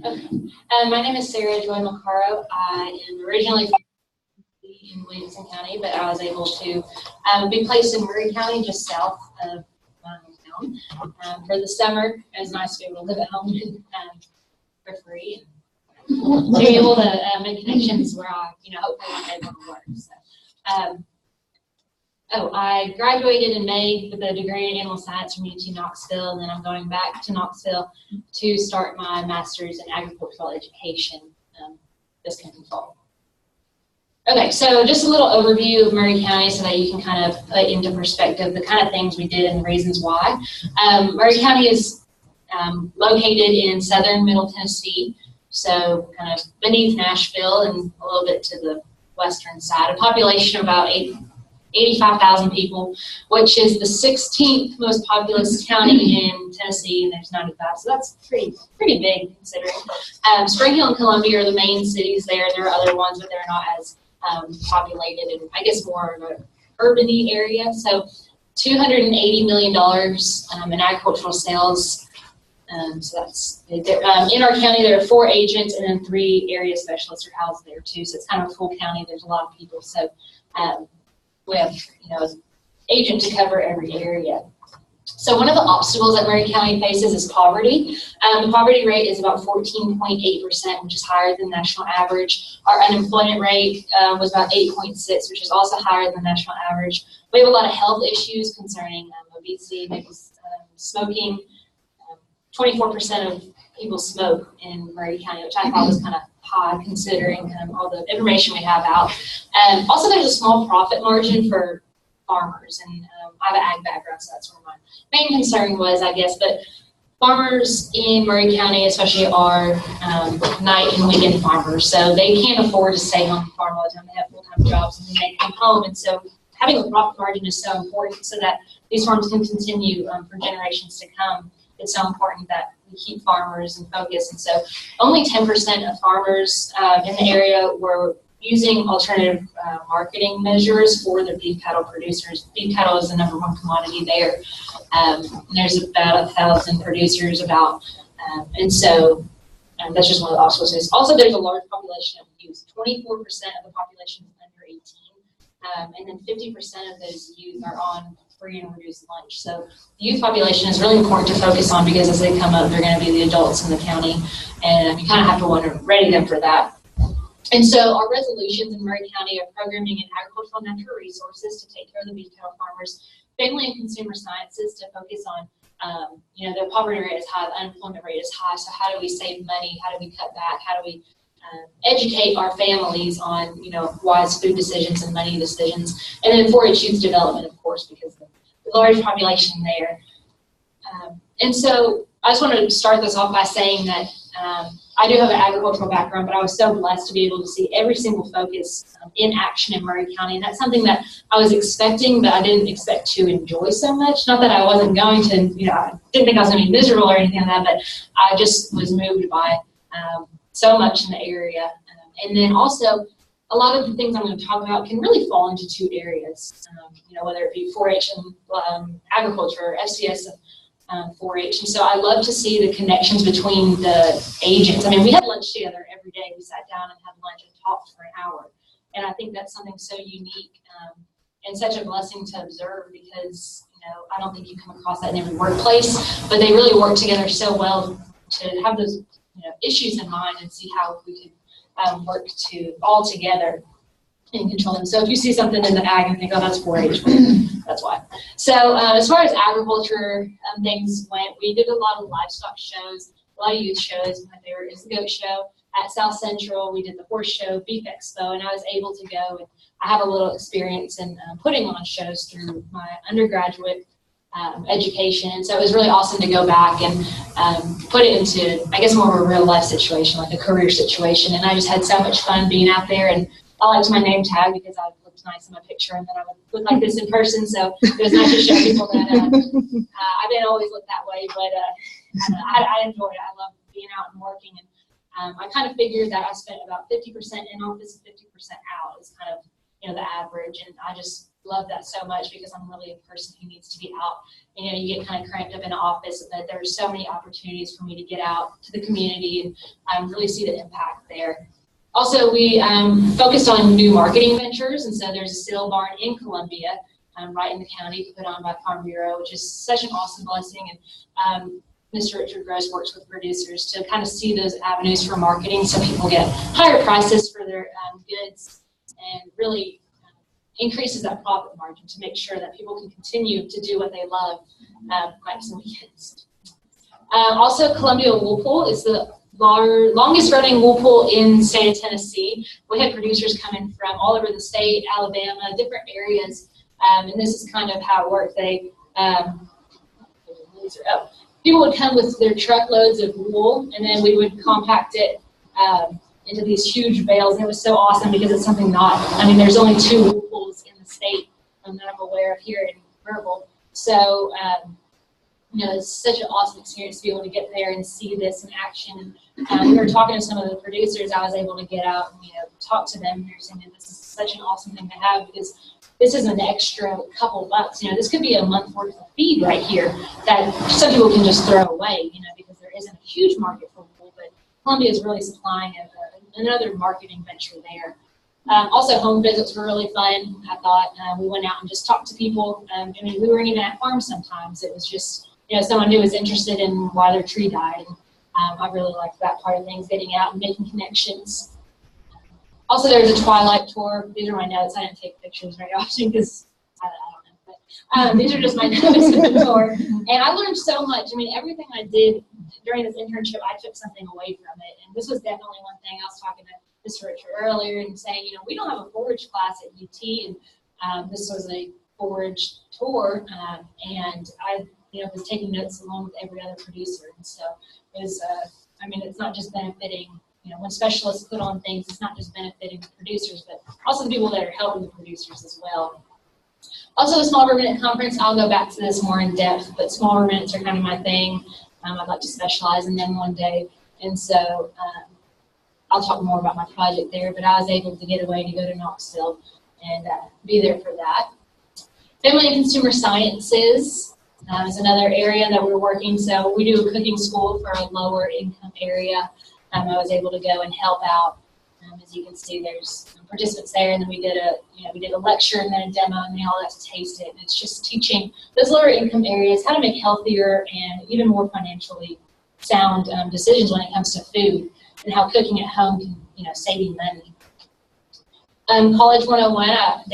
Okay. My name is Sarah Joy Maccaro. I am originally from in Williamson County, but I was able to be placed in Murray County, just south of my hometown, for the summer. It was nice to be able to live at home for free and to be able to make connections where I, hopefully one day want to work. So, I graduated in May with a degree in animal science from UT Knoxville, and then I'm going back to Knoxville to start my master's in agricultural education this coming fall. Okay, so just a little overview of Murray County so that you can kind of put into perspective the kind of things we did and the reasons why. Murray County is located in southern Middle Tennessee, so kind of beneath Nashville and a little bit to the western side. A population of about 85,000 people, which is the 16th most populous county in Tennessee, and there's 95, so that's pretty big considering. Spring Hill and Columbia are the main cities there. There are other ones, but they're not as populated and I guess more of an urban-y area. So $280 million in agricultural sales. So that's in our county. There are 4 agents and then 3 area specialists are housed there too. So it's kind of a full county. There's a lot of people. So we have an agent to cover every area. So one of the obstacles that Murray County faces is poverty. The poverty rate is about 14.8%, which is higher than the national average. Our unemployment rate was about 8.6, which is also higher than the national average. We have a lot of health issues concerning obesity, maybe smoking. 24% of people smoke in Murray County, which I thought was kind of high considering all the information we have out. Also, there's a small profit margin for farmers, and I have an ag background, so that's where my main concern was, I guess. But farmers in Murray County especially are night and weekend farmers, so they can't afford to stay home and farm all the time. They have full-time jobs and then they come home, and so having a profit margin is so important so that these farms can continue for generations to come. It's so important that we keep farmers in focus, and so only 10% of farmers in the area were using alternative marketing measures for their beef cattle producers. Beef cattle is the #1 commodity there. There's about 1,000 producers and so that's just one of the obstacles. Also, there's a large population of youth. 24% of the population is under 18, and then 50% of those youth are on free and reduced lunch. So the youth population is really important to focus on because as they come up, they're going to be the adults in the county, and you kind of have to ready them for that. And so our resolutions in Murray County are programming in agricultural and natural resources to take care of the beef cattle farmers, family and consumer sciences to focus on, their poverty rate is high, the unemployment rate is high, so how do we save money, how do we cut back, how do we educate our families on, wise food decisions and money decisions, and then 4-H youth development, of course, because the large population there. And so I just want to start this off by saying that I do have an agricultural background, but I was so blessed to be able to see every single focus in action in Murray County, and that's something that I was expecting, but I didn't expect to enjoy so much. Not that I wasn't going to, I didn't think I was going to be miserable or anything like that, but I just was moved by so much in the area. And then also, a lot of the things I'm going to talk about can really fall into 2 areas, whether it be 4-H and agriculture, FCS and 4-H. And so I love to see the connections between the agents. I mean, we had lunch together every day. We sat down and had lunch and talked for an hour. And I think that's something so unique and such a blessing to observe because, I don't think you come across that in every workplace, but they really work together so well to have those issues in mind and see how we could work all together and control them. So if you see something in the ag and think, oh, that's 4-H, that's why. So as far as agriculture things went, we did a lot of livestock shows, a lot of youth shows. My favorite is the goat show. At South Central, we did the horse show, Beef Expo, and I was able to go, and I have a little experience in putting on shows through my undergraduate education. And so it was really awesome to go back and put it into, I guess, more of a real life situation, like a career situation. And I just had so much fun being out there. And I liked my name tag because I looked nice in my picture and then I would look like this in person. So it was nice to show people that I didn't always look that way, but I enjoyed it. I love being out and working. And I kind of figured that I spent about 50% in office and 50% out is kind of, the average. And I just love that so much because I'm really a person who needs to be out. You know, you get kind of cramped up in an office, but there's so many opportunities for me to get out to the community and really see the impact there. Also, we focused on new marketing ventures, and so there's a sale barn in Columbia, right in the county, put on by Farm Bureau, which is such an awesome blessing. And Mr. Richard Gross works with producers to kind of see those avenues for marketing so people get higher prices for their goods, and really increases that profit margin to make sure that people can continue to do what they love nights and weekends. Also, Columbia Wool Pool is the longest running wool pool in the state of Tennessee. We had producers coming from all over the state, Alabama, different areas, and this is kind of how it worked. They people would come with their truckloads of wool, and then we would compact it into these huge bales, and it was so awesome because it's something there's only 2 wool pools in the state that I'm aware of here in Verbal. So, you know, it's such an awesome experience to be able to get there and see this in action. We were talking to some of the producers. I was able to get out and, you know, talk to them. They're saying that this is such an awesome thing to have because this is an extra couple bucks. You know, this could be a month worth of feed right here that some people can just throw away, you know, because there isn't a huge market for wool, but Columbia is really supplying another marketing venture there. Also, home visits were really fun. I thought we went out and just talked to people. I mean, we weren't even at farms sometimes. It was just, you know, someone who was interested in why their tree died. I really liked that part of things, getting out and making connections. Also, there was a twilight tour. These are my notes. I didn't take pictures very often because I don't know. But these are just my notes of the tour. And I learned so much. I mean, everything I did during this internship, I took something away from it. And this was definitely one thing. I was talking to Mr. Richard earlier and saying, you know, we don't have a forage class at UT. And this was a forage tour. And I, you know, was taking notes along with every other producer. And so it was, I mean, it's not just benefiting, you know, when specialists put on things, it's not just benefiting the producers, but also the people that are helping the producers as well. Also, the Small Ruminant Conference, I'll go back to this more in depth, but small ruminants are kind of my thing. I'd like to specialize in them one day. And so I'll talk more about my project there, but I was able to get away to go to Knoxville and be there for that. Family and Consumer Sciences is another area that we're working. So we do a cooking school for a lower income area. I was able to go and help out. As you can see, there's participants there, and then we did a lecture and then a demo, and they all got to taste it. And it's just teaching those lower income areas how to make healthier and even more financially sound decisions when it comes to food, and how cooking at home can, you know, save you money. College 101,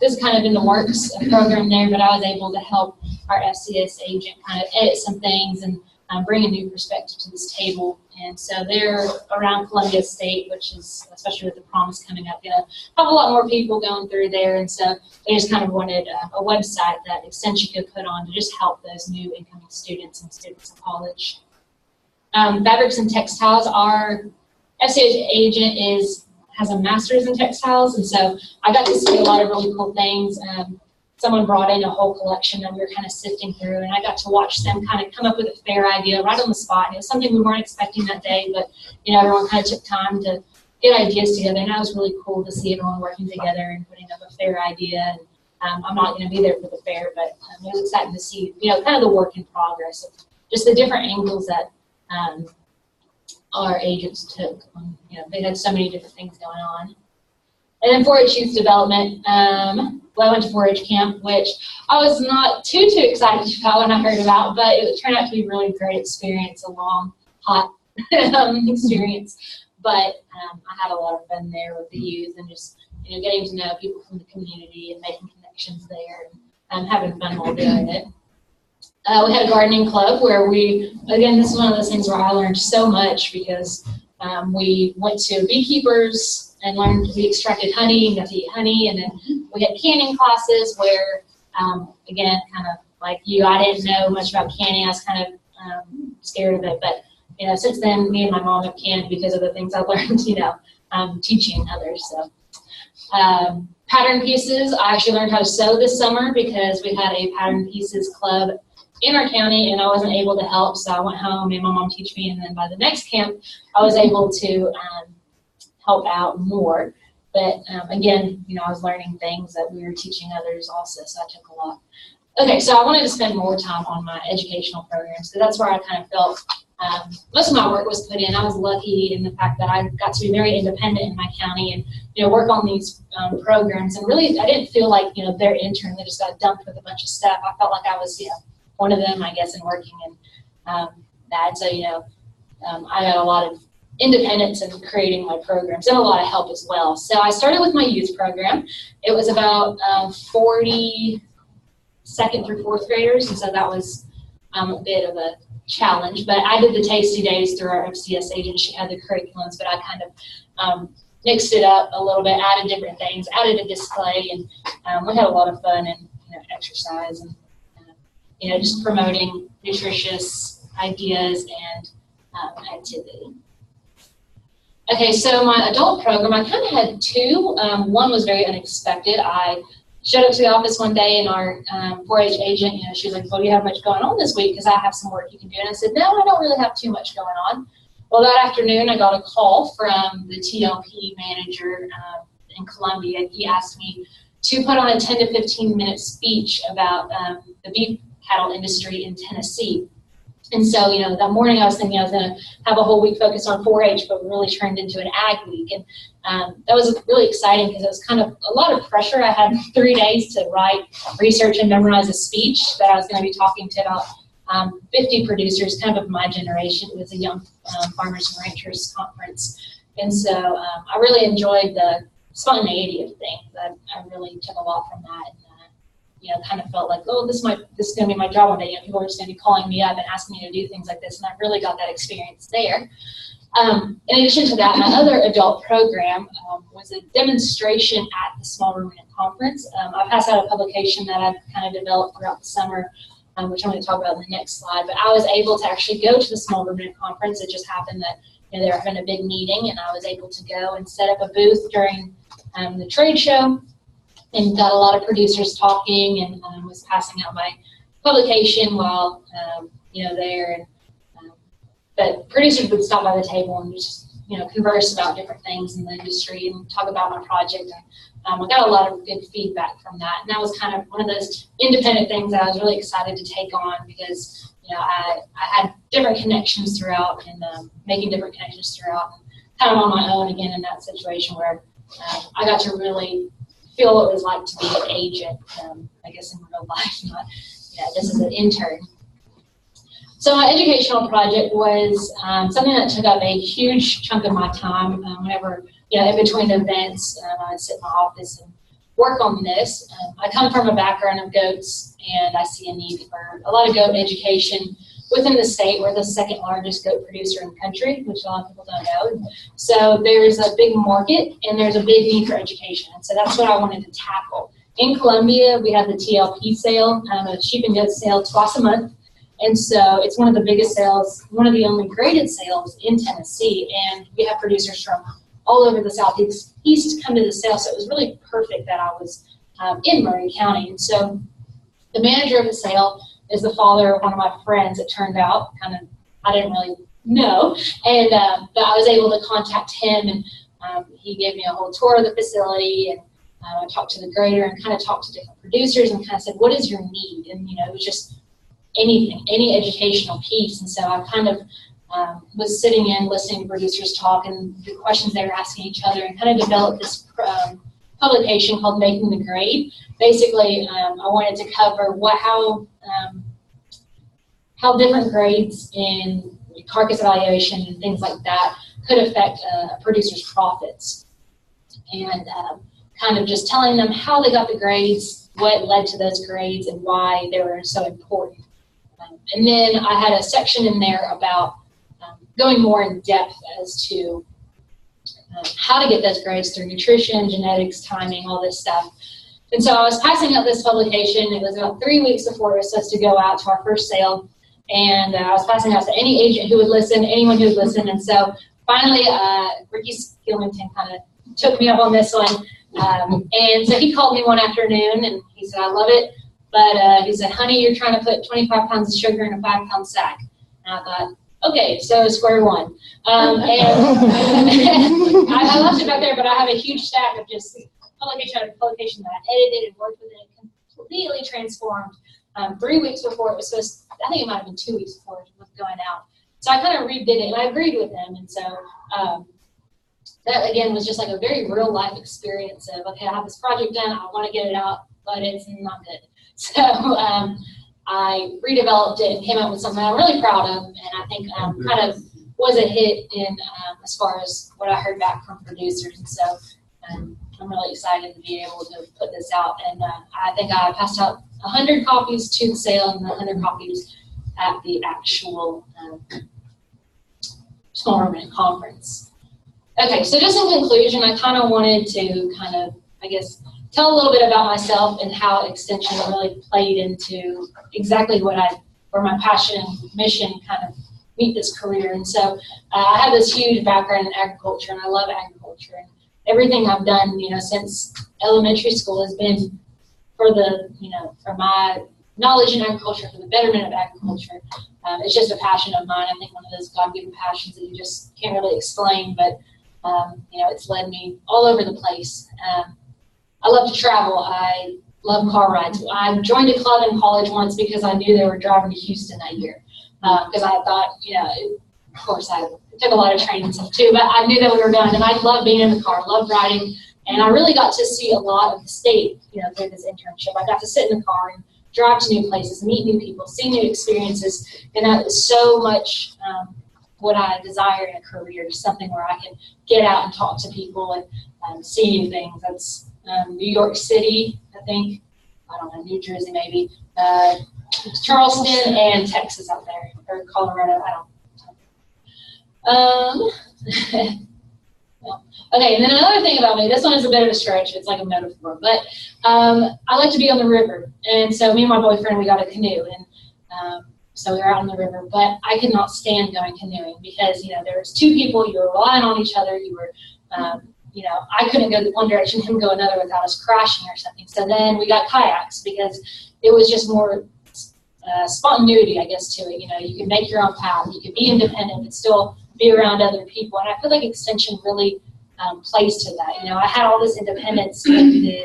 this is kind of in the works, a program there, but I was able to help our FCS agent kind of edit some things and bring a new perspective to this table. And so they're around Columbia State, which is, especially with the promise coming up, going to have a lot more people going through there. And so they just kind of wanted a website that extension could put on to just help those new incoming students and students in college. Fabrics and textiles, our FCA agent has a master's in textiles, and so I got to see a lot of really cool things. Someone brought in a whole collection that we were kind of sifting through, and I got to watch them kind of come up with a fair idea right on the spot. And it was something we weren't expecting that day, but, you know, everyone kind of took time to get ideas together, and that was really cool to see everyone working together and putting up a fair idea. And I'm not going to be there for the fair, but it was exciting to see, you know, kind of the work in progress of just the different angles that our agents took. You know, they had so many different things going on. And then 4-H youth development. Well, I went to 4-H camp, which I was not too excited about when I heard about, but it turned out to be a really great experience, a long, hot experience. But I had a lot of fun there with the youth and just, you know, getting to know people from the community and making connections there and having fun while doing it. We had a gardening club where again, this is one of those things where I learned so much because we went to beekeepers and learned we extracted honey and got to eat honey, and then we had canning classes where, again, kind of like you, I didn't know much about canning. I was kind of scared of it, but, you know, since then, me and my mom have canned because of the things I learned, you know, teaching others. So, pattern pieces, I actually learned how to sew this summer because we had a pattern pieces club in our county, and I wasn't able to help, so I went home and my mom taught me, and then by the next camp, I was able to help out more. But again, I was learning things that we were teaching others also, so I took a lot. Okay, so I wanted to spend more time on my educational programs, because that's where I kind of felt most of my work was put in. I was lucky in the fact that I got to be very independent in my county and work on these programs. And really, I didn't feel like their intern that just got dumped with a bunch of stuff. I felt like I was one of them, I guess, in working in that. So I got a lot of independence in creating my programs and a lot of help as well. So I started with my youth program. It was about 40 second through fourth graders, and so that was a bit of a challenge. But I did the Tasty Days through our FCS agent. She had the curriculums, but I kind of mixed it up a little bit, added different things, added a display, and we had a lot of fun and exercise and just promoting nutritious ideas and activity. Okay, so my adult program, I kind of had two. One was very unexpected. I showed up to the office one day, and our 4-H agent, she was like, well, do you have much going on this week? Because I have some work you can do. And I said, no, I don't really have too much going on. Well, that afternoon, I got a call from the TLP manager in Columbia. He asked me to put on a 10 to 15-minute speech about the beef cattle industry in Tennessee. And so, that morning I was thinking I was going to have a whole week focused on 4-H, but really turned into an ag week. And that was really exciting because it was kind of a lot of pressure. I had 3 days to write, research, and memorize a speech that I was going to be talking to about 50 producers, kind of my generation. It was a young farmers and ranchers conference. And so I really enjoyed the spontaneity of things. I really took a lot from that. And, kind of felt like, oh, this is going to be my job one day. People are just going to be calling me up and asking me to do things like this, and I really got that experience there. In addition to that, my other adult program was a demonstration at the Small Ruminant Conference. I passed out a publication that I've kind of developed throughout the summer, which I'm going to talk about in the next slide. But I was able to actually go to the Small Ruminant Conference. It just happened that they were having a big meeting, and I was able to go and set up a booth during the trade show. And got a lot of producers talking, and was passing out my publication while there. And but producers would stop by the table and just converse about different things in the industry and talk about my project. And I got a lot of good feedback from that. And that was kind of one of those independent things that I was really excited to take on because I had different connections throughout and making different connections throughout. And kind of on my own again in that situation where I got to really feel what it was like to be an agent, I guess in real life, not this is an intern. So my educational project was something that took up a huge chunk of my time. Whenever, in between events, I would sit in my office and work on this. I come from a background of goats, and I see a need for a lot of goat education within the state. We're the second largest goat producer in the country, which a lot of people don't know. So there's a big market and there's a big need for education. And so that's what I wanted to tackle. In Columbia, we have the TLP sale, a sheep and goat sale twice a month. And so it's one of the biggest sales, one of the only graded sales in Tennessee. And we have producers from all over the Southeast come to the sale. So it was really perfect that I was in Murray County. And so the manager of the sale is the father of one of my friends, it turned out. I didn't really know. And but I was able to contact him, and he gave me a whole tour of the facility, and I talked to the grader and kind of talked to different producers and kind of said, what is your need? And it was just anything, any educational piece. And so I kind of was sitting in, listening to producers talk and the questions they were asking each other, and kind of developed this publication called Making the Grade. Basically, I wanted to cover how different grades in carcass evaluation and things like that could affect a producer's profits. And kind of just telling them how they got the grades, what led to those grades, and why they were so important. And then I had a section in there about going more in depth as to how to get those grades through nutrition, genetics, timing, all this stuff. And so I was passing out this publication. It was about 3 weeks before it was supposed to go out to our first sale. And I was passing out to any agent who would listen, anyone who would listen. And so finally, Ricky Skillington kind of took me up on this one. And so he called me one afternoon, and he said, I love it. But he said, honey, you're trying to put 25 pounds of sugar in a 5-pound sack. And I thought, Okay, so square one. And I left it back there, but I have a huge stack of just publication after publication that I edited and worked with, and it completely transformed 3 weeks before it was supposed to, I think it might have been 2 weeks before it was going out. So I kind of redid it, and I agreed with them. And so that, again, was just like a very real life experience of, okay, I have this project done, I want to get it out, but it's not good. So I redeveloped it and came up with something I'm really proud of, and I think kind of was a hit in as far as what I heard back from producers. And so I'm really excited to be able to put this out. And I think I passed out 100 copies to the sale and 100 copies at the actual Small Ruminant Conference. Okay, so just in conclusion, I kind of wanted to I guess, tell a little bit about myself and how Extension really played into exactly where my passion and mission kind of meet this career. And so I have this huge background in agriculture, and I love agriculture. And everything I've done, since elementary school has been for for my knowledge in agriculture, for the betterment of agriculture. It's just a passion of mine. I think one of those God-given passions that you just can't really explain, but it's led me all over the place. I love to travel. I love car rides. I joined a club in college once because I knew they were driving to Houston that year. Because I thought, of course, I took a lot of training and stuff too, but I knew that we were done, and I loved being in the car, loved riding, and I really got to see a lot of the state, through this internship. I got to sit in the car and drive to new places, meet new people, see new experiences, and that is so much what I desire in a career, just something where I can get out and talk to people and see new things. That's New York City, I think, I don't know, New Jersey maybe, Charleston and Texas out there, or Colorado, I don't know. Okay, and then another thing about me, this one is a bit of a stretch, it's like a metaphor, but I like to be on the river. And so me and my boyfriend, we got a canoe, and so we were out on the river, but I could not stand going canoeing because, there was 2 people, you were relying on each other, you were, I couldn't go one direction, him go another without us crashing or something. So then we got kayaks because it was just more spontaneity, I guess, to it. You could make your own path, you could be independent, but still be around other people. And I feel like Extension really plays to that. I had all this independence in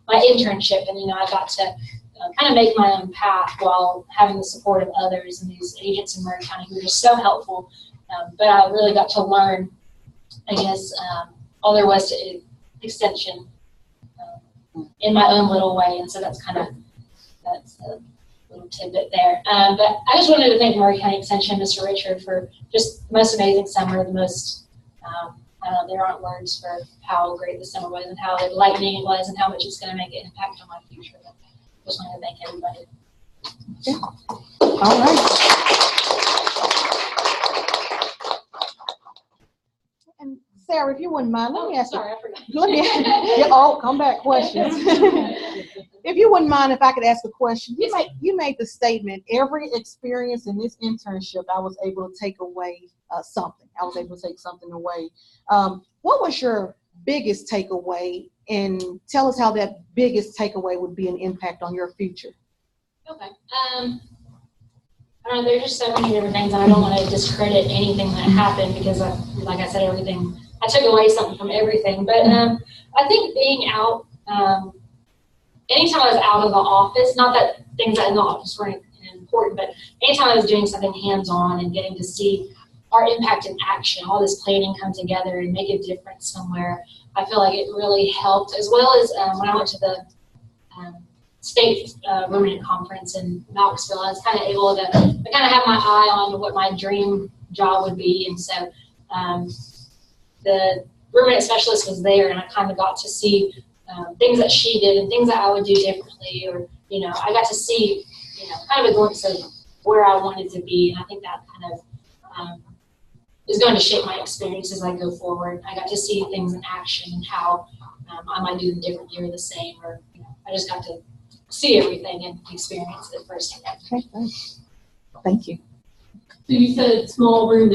my internship, and I got to kind of make my own path while having the support of others and these agents in Murray County who were just so helpful. But I really got to learn, I guess, all there was to Extension in my own little way, and so that's a little tidbit there. But I just wanted to thank Murray County Extension, Mr. Richard, for just the most amazing summer, the most, there aren't words for how great the summer was and how enlightening it was and how much it's going to make an impact on my future. But I just wanted to thank everybody. Yeah. All right. And Sarah, if you wouldn't mind, let me ask sorry, I forgot. Come back questions. If you wouldn't mind if I could ask a question. You made the statement, every experience in this internship, I was able to take away something. I was able to take something away. What was your biggest takeaway? And tell us how that biggest takeaway would be an impact on your future. Okay. I don't know, there's just so many different things, and I don't want to discredit anything that happened because, like I said, I took away something from everything. But I think being out, anytime I was out of the office, not that things in the office weren't important, but anytime I was doing something hands-on and getting to see our impact in action, all this planning come together and make a difference somewhere, I feel like it really helped, as well as when I went to the state ruminant conference in Knoxville, I was kind of able to have my eye on what my dream job would be. And so the ruminant specialist was there, and I kind of got to see things that she did and things that I would do differently, or, I got to see, kind of a glimpse of where I wanted to be. And I think that kind of is going to shape my experience as I go forward. I got to see things in action and how I might do them differently or the same, or, I just got to see everything and experience it firsthand. Okay, thanks. Thank you. So you said small room